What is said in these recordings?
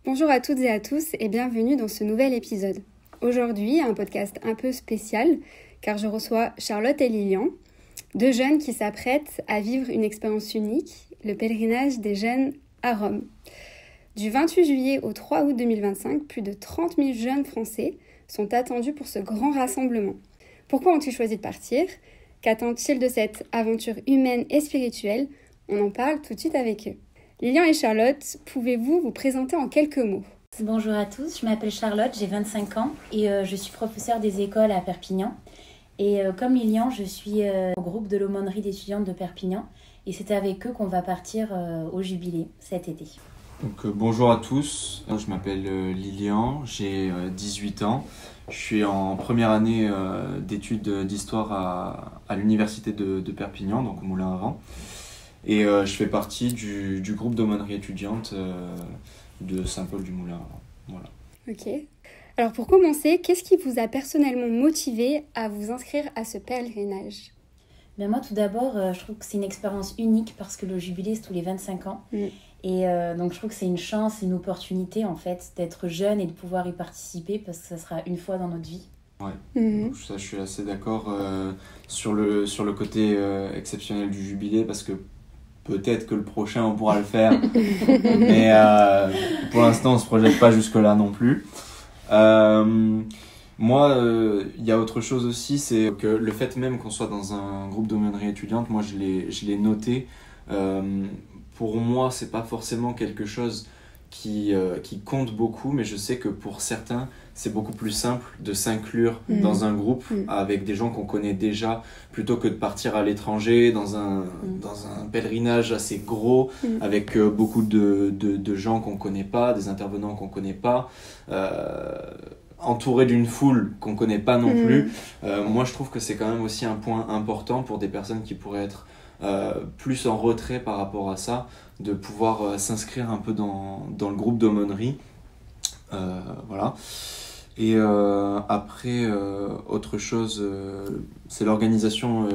Bonjour à toutes et à tous et bienvenue dans ce nouvel épisode. Aujourd'hui, un podcast un peu spécial car je reçois Charlotte et Lilian, deux jeunes qui s'apprêtent à vivre une expérience unique, le pèlerinage des jeunes à Rome. Du 28 juillet au 3 août 2025, plus de 30 000 jeunes français sont attendus pour ce grand rassemblement. Pourquoi ont-ils choisi de partir ? Qu'attendent-ils de cette aventure humaine et spirituelle ? On en parle tout de suite avec eux. Lilian et Charlotte, pouvez-vous vous présenter en quelques mots ? Bonjour à tous, je m'appelle Charlotte, j'ai 25 ans et je suis professeure des écoles à Perpignan. Et comme Lilian, je suis au groupe de l'aumônerie d'étudiantes de Perpignan et c'est avec eux qu'on va partir au Jubilé cet été. Donc, bonjour à tous, je m'appelle Lilian, j'ai 18 ans. Je suis en première année d'études d'histoire à l'université de Perpignan, donc au Moulin à Vent. Et je fais partie du groupe d'aumônerie étudiante de Saint-Paul-du-Moulin à Vent. Voilà. Ok. Alors pour commencer, qu'est-ce qui vous a personnellement motivé à vous inscrire à ce pèlerinage ? Ben moi tout d'abord, je trouve que c'est une expérience unique parce que le Jubilé c'est tous les 25 ans. Et donc je trouve que c'est une chance, une opportunité en fait d'être jeune et de pouvoir y participer parce que ça sera une fois dans notre vie. Ouais, donc ça, je suis assez d'accord sur le côté exceptionnel du Jubilé parce que peut-être que le prochain on pourra le faire, mais pour l'instant on se projette pas jusque-là non plus. Moi, il y a autre chose aussi, c'est que le fait même qu'on soit dans un groupe d'aumônerie étudiante, moi je l'ai noté. Pour moi, c'est pas forcément quelque chose qui compte beaucoup, mais je sais que pour certains, c'est beaucoup plus simple de s'inclure dans un groupe avec des gens qu'on connaît déjà, plutôt que de partir à l'étranger dans un pèlerinage assez gros, avec beaucoup de gens qu'on connaît pas, des intervenants qu'on connaît pas, entouré d'une foule qu'on connaît pas non plus. Moi, je trouve que c'est quand même aussi un point important pour des personnes qui pourraient être plus en retrait par rapport à ça, de pouvoir s'inscrire un peu dans le groupe d'aumônerie. Voilà. Et après, autre chose, c'est l'organisation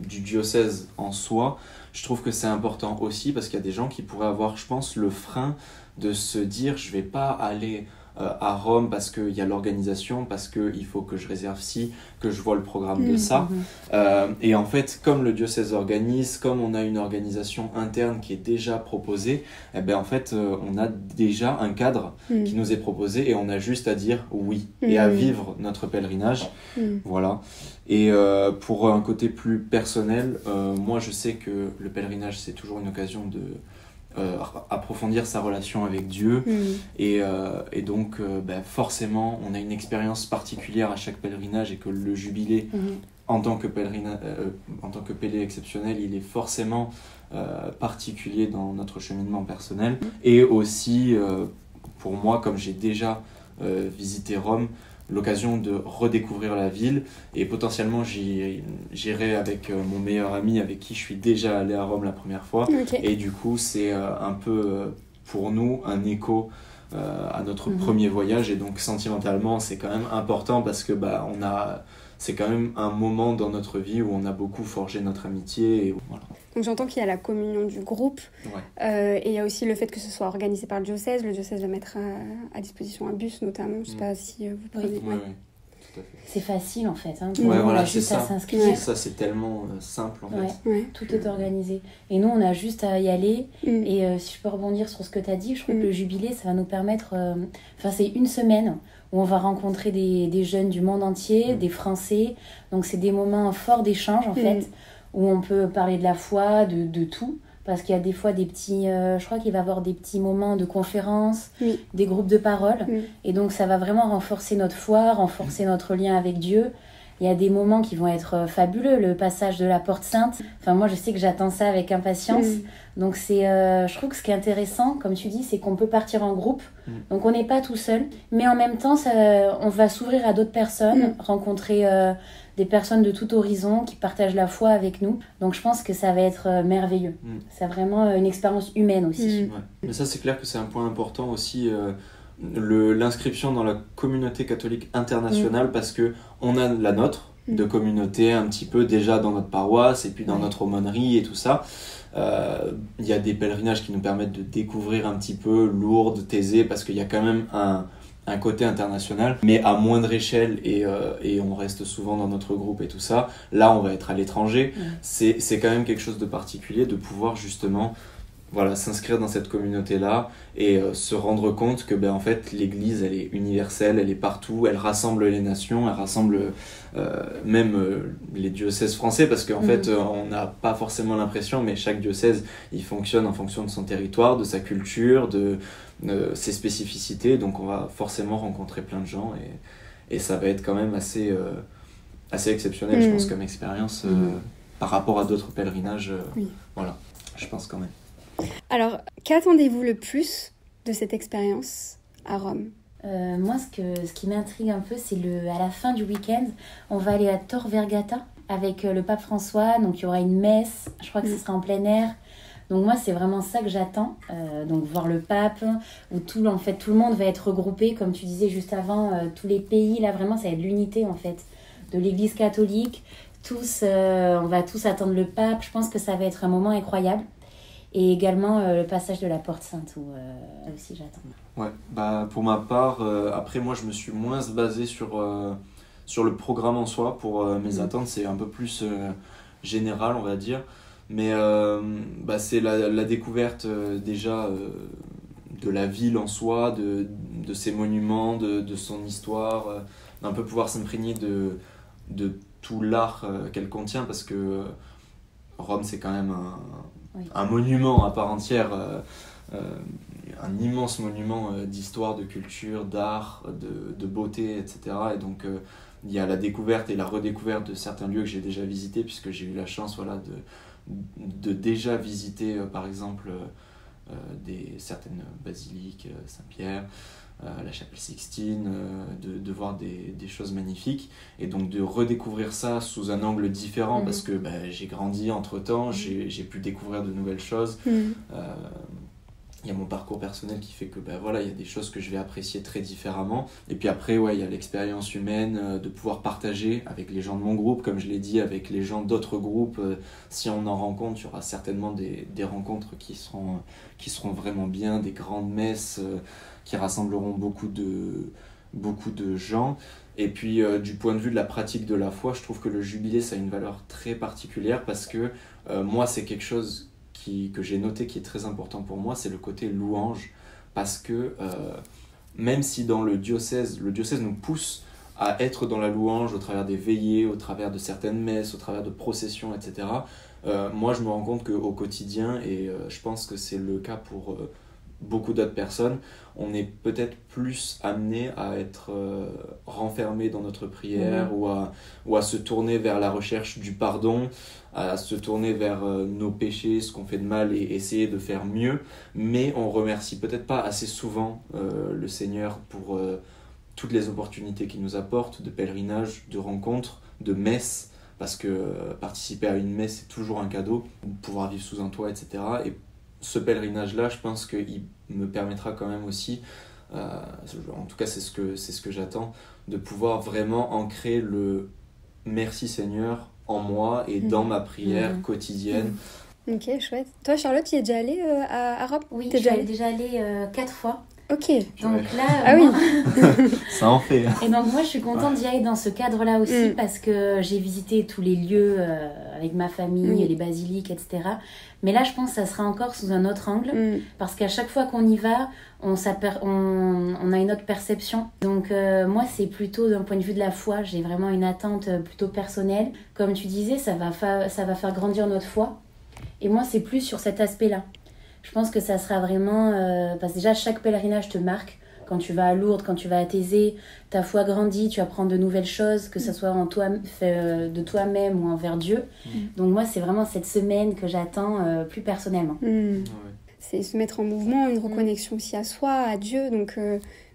du diocèse en soi. Je trouve que c'est important aussi parce qu'il y a des gens qui pourraient avoir, je pense, le frein de se dire je vais pas aller à Rome parce qu'il y a l'organisation, parce qu'il faut que je réserve ci, que je vois le programme de ça. Et en fait, comme le diocèse organise, comme on a une organisation interne qui est déjà proposée, eh ben en fait, on a déjà un cadre qui nous est proposé et on a juste à dire oui et à vivre notre pèlerinage. Voilà. Et pour un côté plus personnel, moi je sais que le pèlerinage, c'est toujours une occasion de approfondir sa relation avec Dieu et donc forcément on a une expérience particulière à chaque pèlerinage et que le Jubilé en tant que pèlerin exceptionnel, il est forcément particulier dans notre cheminement personnel et aussi pour moi, comme j'ai déjà visité Rome, l'occasion de redécouvrir la ville et potentiellement j'irai avec mon meilleur ami avec qui je suis déjà allé à Rome la première fois. Et du coup c'est un peu pour nous un écho à notre premier voyage et donc sentimentalement c'est quand même important parce que c'est quand même un moment dans notre vie où on a beaucoup forgé notre amitié et voilà. Donc j'entends qu'il y a la communion du groupe et il y a aussi le fait que ce soit organisé par le diocèse. Le diocèse va mettre à disposition un bus notamment. Je ne sais pas si vous prenez... Oui, tout à fait. C'est facile en fait. On a juste c'est à ça. s'inscrire. Ça c'est tellement simple en fait. Tout est organisé. Et nous on a juste à y aller. Et si je peux rebondir sur ce que tu as dit, je trouve que le Jubilé ça va nous permettre... c'est une semaine où on va rencontrer des jeunes du monde entier, des Français. Donc c'est des moments forts d'échange en fait, où on peut parler de la foi, de tout. Parce qu'il y a des fois des petits... je crois qu'il va y avoir des petits moments de conférences, des groupes de parole. Et donc ça va vraiment renforcer notre foi, renforcer notre lien avec Dieu. Il y a des moments qui vont être fabuleux, le passage de la Porte Sainte. Enfin, moi, je sais que j'attends ça avec impatience. Donc, je trouve que ce qui est intéressant, comme tu dis, c'est qu'on peut partir en groupe. Donc, on n'est pas tout seul. Mais en même temps, on va s'ouvrir à d'autres personnes, rencontrer des personnes de tout horizon qui partagent la foi avec nous. Donc, je pense que ça va être merveilleux. C'est vraiment une expérience humaine aussi. Mais ça, c'est clair que c'est un point important aussi... l'inscription dans la communauté catholique internationale parce que on a la nôtre de communauté un petit peu déjà dans notre paroisse et puis dans notre aumônerie et tout ça Il y a des pèlerinages qui nous permettent de découvrir un petit peu Lourdes, Thésée, parce qu'il y a quand même un côté international, mais à moindre échelle, et on reste souvent dans notre groupe et tout ça. Là, on va être à l'étranger. C'est quand même quelque chose de particulier de pouvoir justement s'inscrire dans cette communauté-là et se rendre compte que en fait, l'Église, elle est universelle, elle est partout, elle rassemble les nations, elle rassemble même les diocèses français, parce qu'en fait, on n'a pas forcément l'impression, mais chaque diocèse, il fonctionne en fonction de son territoire, de sa culture, de ses spécificités, donc on va forcément rencontrer plein de gens, et ça va être quand même assez exceptionnel, je pense, comme expérience par rapport à d'autres pèlerinages. Voilà, je pense quand même. Alors, qu'attendez-vous le plus de cette expérience à Rome ? Moi, ce qui m'intrigue un peu, c'est à la fin du week-end, on va aller à Tor Vergata avec le pape François. Donc, il y aura une messe. Je crois que ce sera en plein air. Donc, moi, c'est vraiment ça que j'attends. Donc, voir le pape, où tout le monde va être regroupé, comme tu disais juste avant, tous les pays. Là, vraiment, ça va être l'unité, en fait, de l'Église catholique. On va tous attendre le pape. Je pense que ça va être un moment incroyable. Et également le passage de la Porte Sainte, où aussi j'attends. Ouais, pour ma part, après moi je me suis moins basé sur le programme en soi. Pour mes attentes, c'est un peu plus général, on va dire. Mais c'est la découverte déjà de la ville en soi, de ses monuments, de son histoire, d'un peu pouvoir s'imprégner de tout l'art qu'elle contient, parce que Rome, c'est quand même un monument à part entière, un immense monument d'histoire, de culture, d'art, de beauté, etc. Et donc il y a la découverte et la redécouverte de certains lieux que j'ai déjà visités, puisque j'ai eu la chance de déjà visiter par exemple certaines basiliques, Saint-Pierre, la chapelle Sixtine, de voir des choses magnifiques, et donc de redécouvrir ça sous un angle différent, parce que j'ai grandi entre-temps, j'ai pu découvrir de nouvelles choses. Il y a mon parcours personnel qui fait que il y a des choses que je vais apprécier très différemment. Et puis après, il y a l'expérience humaine, de pouvoir partager avec les gens de mon groupe, comme je l'ai dit, avec les gens d'autres groupes. Si on en rencontre, il y aura certainement des rencontres qui seront vraiment bien, des grandes messes qui rassembleront beaucoup de gens. Et puis du point de vue de la pratique de la foi, je trouve que le jubilé, ça a une valeur très particulière, parce que moi, c'est quelque chose que j'ai noté qui est très important pour moi, c'est le côté louange, parce que même si dans le diocèse nous pousse à être dans la louange au travers des veillées, au travers de certaines messes, au travers de processions, etc., moi je me rends compte qu'au quotidien, et je pense que c'est le cas pour beaucoup d'autres personnes, on est peut-être plus amené à être renfermé dans notre prière, ou à se tourner vers la recherche du pardon, à se tourner vers nos péchés, ce qu'on fait de mal, et essayer de faire mieux. Mais on remercie peut-être pas assez souvent le Seigneur pour toutes les opportunités qu'il nous apporte, de pèlerinage, de rencontres, de messes, parce que participer à une messe, c'est toujours un cadeau, pouvoir vivre sous un toit, etc. Et ce pèlerinage-là, je pense qu'il me permettra quand même aussi, en tout cas c'est ce que j'attends, de pouvoir vraiment ancrer le merci Seigneur en moi et dans ma prière quotidienne. Ok, chouette. Toi, Charlotte, tu y es déjà allée à Rome ? Oui, je suis déjà allée 4 fois. Ok. Donc là, oui. Ça en fait. Et donc moi, je suis contente d'y aller dans ce cadre-là aussi, parce que j'ai visité tous les lieux avec ma famille, les basiliques, etc. Mais là, je pense que ça sera encore sous un autre angle, parce qu'à chaque fois qu'on y va, on a une autre perception. Donc moi, c'est plutôt d'un point de vue de la foi, j'ai vraiment une attente plutôt personnelle. Comme tu disais, ça va faire grandir notre foi. Et moi, c'est plus sur cet aspect-là. Je pense que ça sera vraiment... parce que déjà, chaque pèlerinage te marque. Quand tu vas à Lourdes, quand tu vas à Thésée, ta foi grandit, tu apprends de nouvelles choses, que ce soit de toi-même ou envers Dieu. Donc moi, c'est vraiment cette semaine que j'attends plus personnellement. C'est se mettre en mouvement, une reconnexion aussi à soi, à Dieu. Donc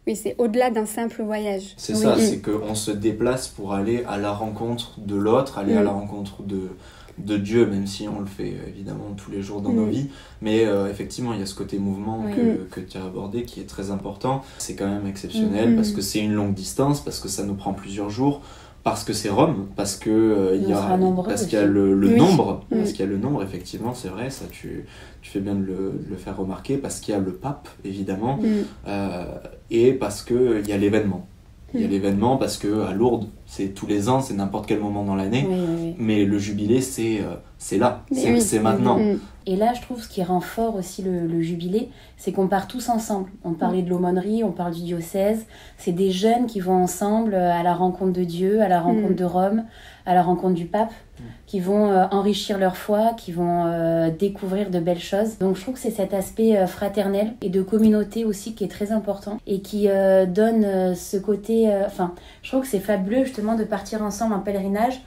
oui, c'est au-delà d'un simple voyage. C'est ça, c'est qu'on se déplace pour aller à la rencontre de l'autre, aller à la rencontre de Dieu, même si on le fait évidemment tous les jours dans nos vies, mais effectivement il y a ce côté mouvement que tu as abordé qui est très important. C'est quand même exceptionnel, parce que c'est une longue distance, parce que ça nous prend plusieurs jours. parce que c'est Rome, parce que qu'il y a le nombre, parce qu'il y a le nombre, effectivement, c'est vrai, ça tu fais bien de le faire remarquer, parce qu'il y a le pape, évidemment, et parce qu'il y a l'événement. Il y a l'événement parce qu'à Lourdes, c'est tous les ans, c'est n'importe quel moment dans l'année, mais le jubilé, c'est là, c'est maintenant. Et là, je trouve ce qui rend fort aussi le jubilé, c'est qu'on part tous ensemble. On parlait de l'aumônerie, on parle du diocèse. C'est des jeunes qui vont ensemble à la rencontre de Dieu, à la rencontre de Rome, à la rencontre du pape, qui vont enrichir leur foi, qui vont découvrir de belles choses. Donc je trouve que c'est cet aspect fraternel et de communauté aussi qui est très important et qui donne ce côté... je trouve que c'est fabuleux justement de partir ensemble en pèlerinage,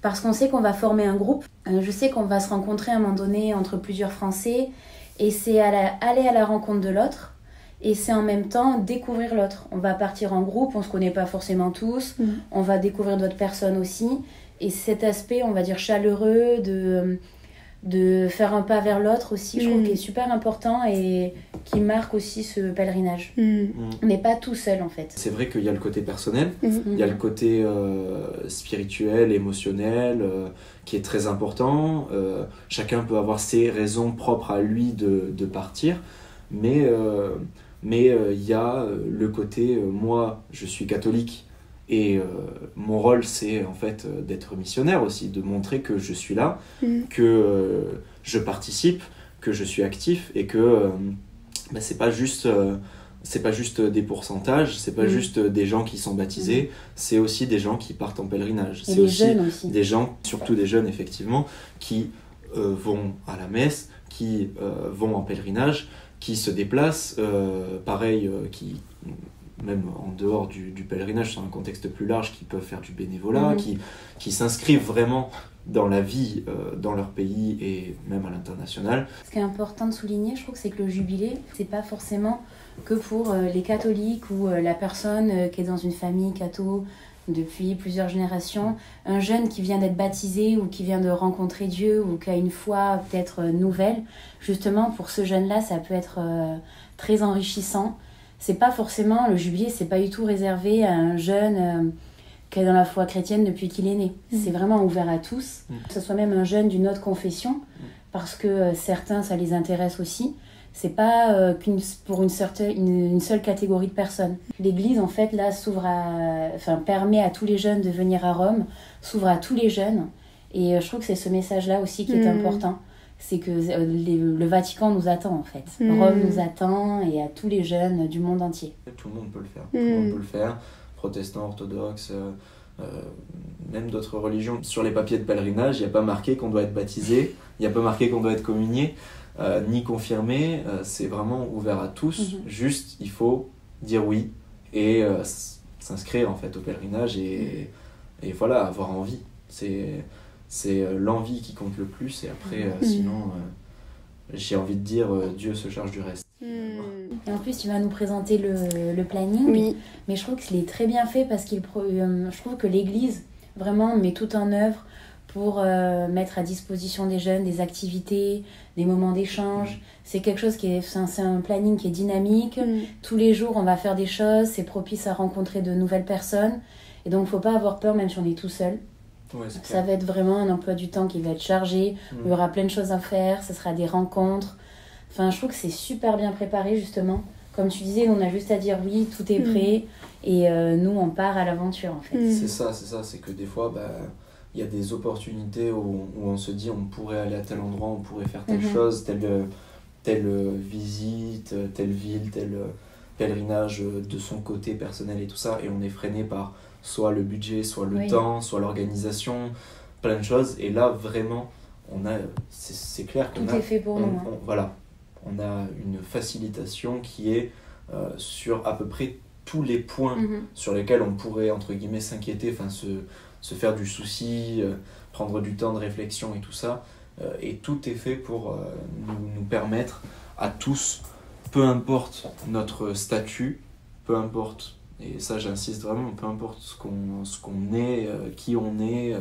parce qu'on sait qu'on va former un groupe. Je sais qu'on va se rencontrer à un moment donné entre plusieurs Français, et c'est aller à la rencontre de l'autre, et c'est en même temps découvrir l'autre. On va partir en groupe, on ne se connaît pas forcément tous, on va découvrir d'autres personnes aussi, et cet aspect, on va dire, chaleureux, de faire un pas vers l'autre aussi, je trouve qu'il est super important et qui marque aussi ce pèlerinage. On n'est pas tout seul en fait. C'est vrai qu'il y a le côté personnel, il y a le côté spirituel, émotionnel, qui est très important. Chacun peut avoir ses raisons propres à lui de partir, mais il y a le côté, moi je suis catholique, et mon rôle, c'est en fait d'être missionnaire aussi, de montrer que je suis là, que je participe, que je suis actif, et que c'est pas juste des pourcentages, c'est pas juste des gens qui sont baptisés, c'est aussi des gens qui partent en pèlerinage. Et c'est aussi jeunes aussi. Des gens, surtout des jeunes effectivement, qui vont à la messe, qui vont en pèlerinage, qui se déplacent, qui... même en dehors du pèlerinage, sur un contexte plus large, qui peuvent faire du bénévolat, qui s'inscrivent vraiment dans la vie, dans leur pays et même à l'international. Ce qui est important de souligner, je trouve, c'est que le jubilé, c'est pas forcément que pour les catholiques ou la personne qui est dans une famille catho depuis plusieurs générations. Un jeune qui vient d'être baptisé ou qui vient de rencontrer Dieu ou qui a une foi peut-être nouvelle, justement, pour ce jeune-là, ça peut être très enrichissant. C'est pas forcément, le jubilé, c'est pas du tout réservé à un jeune qui est dans la foi chrétienne depuis qu'il est né. C'est vraiment ouvert à tous, que ce soit même un jeune d'une autre confession, parce que certains, ça les intéresse aussi. C'est pas pour une seule catégorie de personnes. L'Église, en fait, là, permet à tous les jeunes de venir à Rome, s'ouvre à tous les jeunes. Et je trouve que c'est ce message-là aussi qui est important. C'est que le Vatican nous attend en fait. Rome nous attend et à tous les jeunes du monde entier. Tout le monde peut le faire. Tout le monde peut le faire. Protestants, orthodoxes, même d'autres religions. Sur les papiers de pèlerinage, il n'y a pas marqué qu'on doit être baptisé, il n'y a pas marqué qu'on doit être communié, ni confirmé. C'est vraiment ouvert à tous. Juste, il faut dire oui et s'inscrire en fait au pèlerinage et voilà, avoir envie. C'est l'envie qui compte le plus, et après, sinon, j'ai envie de dire, Dieu se charge du reste. Et en plus, tu vas nous présenter le planning, mais je trouve qu'il est très bien fait parce je trouve que l'Église vraiment met tout en œuvre pour mettre à disposition des jeunes des activités, des moments d'échange. C'est quelque chose c'est un planning qui est dynamique. Tous les jours, on va faire des choses, c'est propice à rencontrer de nouvelles personnes. Et donc, il ne faut pas avoir peur, même si on est tout seul. Ouais, ça va être vraiment un emploi du temps qui va être chargé, il y aura plein de choses à faire, ce sera des rencontres. Enfin, je trouve que c'est super bien préparé justement. Comme tu disais, on a juste à dire oui, tout est prêt et nous on part à l'aventure en fait. C'est ça, c'est que des fois y a des opportunités où on se dit on pourrait aller à tel endroit, on pourrait faire telle chose, telle visite, telle ville, tel pèlerinage de son côté personnel et tout ça, et on est freiné par soit le budget, soit le temps, soit l'organisation, plein de choses. Et là, vraiment, c'est clair qu'on tout est fait pour nous. Voilà, on a une facilitation qui est sur à peu près tous les points sur lesquels on pourrait, entre guillemets, s'inquiéter, se faire du souci, prendre du temps de réflexion et tout ça. Et tout est fait pour nous permettre à tous, peu importe notre statut, peu importe, et ça j'insiste vraiment, peu importe ce qu'on est, qui on est,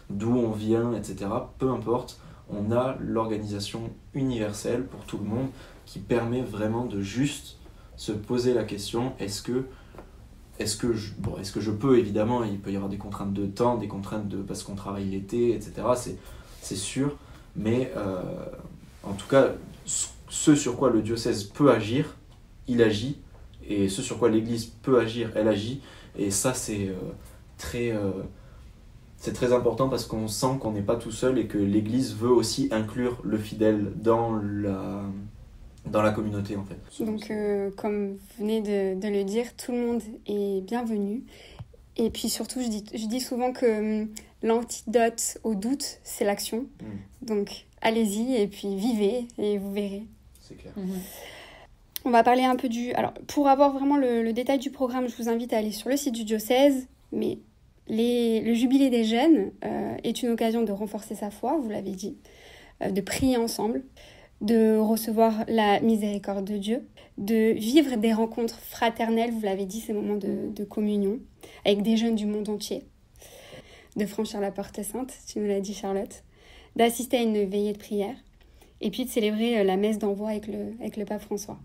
d'où on vient, etc. Peu importe, on a l'organisation universelle pour tout le monde qui permet vraiment de juste se poser la question, est-ce est-ce que je peux, évidemment, il peut y avoir des contraintes de temps, des contraintes parce qu'on travaille l'été, etc. C'est sûr, mais en tout cas, ce sur quoi le diocèse peut agir, il agit, et ce sur quoi l'Église peut agir, elle agit, et ça c'est très important parce qu'on sent qu'on n'est pas tout seul et que l'Église veut aussi inclure le fidèle dans la communauté en fait. Donc comme vous venez de le dire, tout le monde est bienvenu. Et puis surtout, je dis souvent que l'antidote au doute, c'est l'action. Donc allez-y et puis vivez et vous verrez. C'est clair. On va parler un peu Alors, pour avoir vraiment le détail du programme, je vous invite à aller sur le site du diocèse. Mais le jubilé des jeunes est une occasion de renforcer sa foi, vous l'avez dit, de prier ensemble, de recevoir la miséricorde de Dieu, de vivre des rencontres fraternelles, vous l'avez dit, ces moments de communion, avec des jeunes du monde entier, de franchir la porte sainte, tu nous l'as dit Charlotte, d'assister à une veillée de prière, et puis de célébrer la messe d'envoi avec le pape François.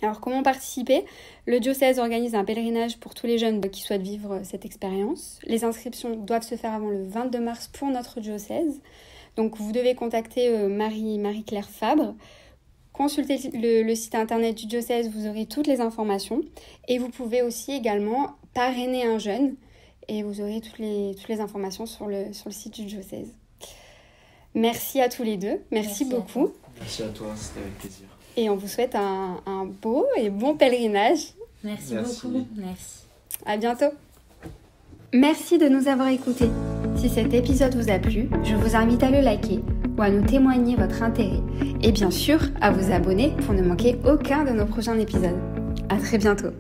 Alors, comment participer ? Le diocèse organise un pèlerinage pour tous les jeunes qui souhaitent vivre cette expérience. Les inscriptions doivent se faire avant le 22 mars pour notre diocèse. Donc, vous devez contacter Marie-Claire Fabre. Consultez le site internet du diocèse, vous aurez toutes les informations. Et vous pouvez aussi également parrainer un jeune. Et vous aurez toutes les informations sur le site du diocèse. Merci à tous les deux. Merci beaucoup. Merci à toi, c'était avec plaisir. Et on vous souhaite un beau et bon pèlerinage. Merci beaucoup. Merci. À bientôt. Merci de nous avoir écoutés. Si cet épisode vous a plu, je vous invite à le liker ou à nous témoigner votre intérêt. Et bien sûr, à vous abonner pour ne manquer aucun de nos prochains épisodes. À très bientôt.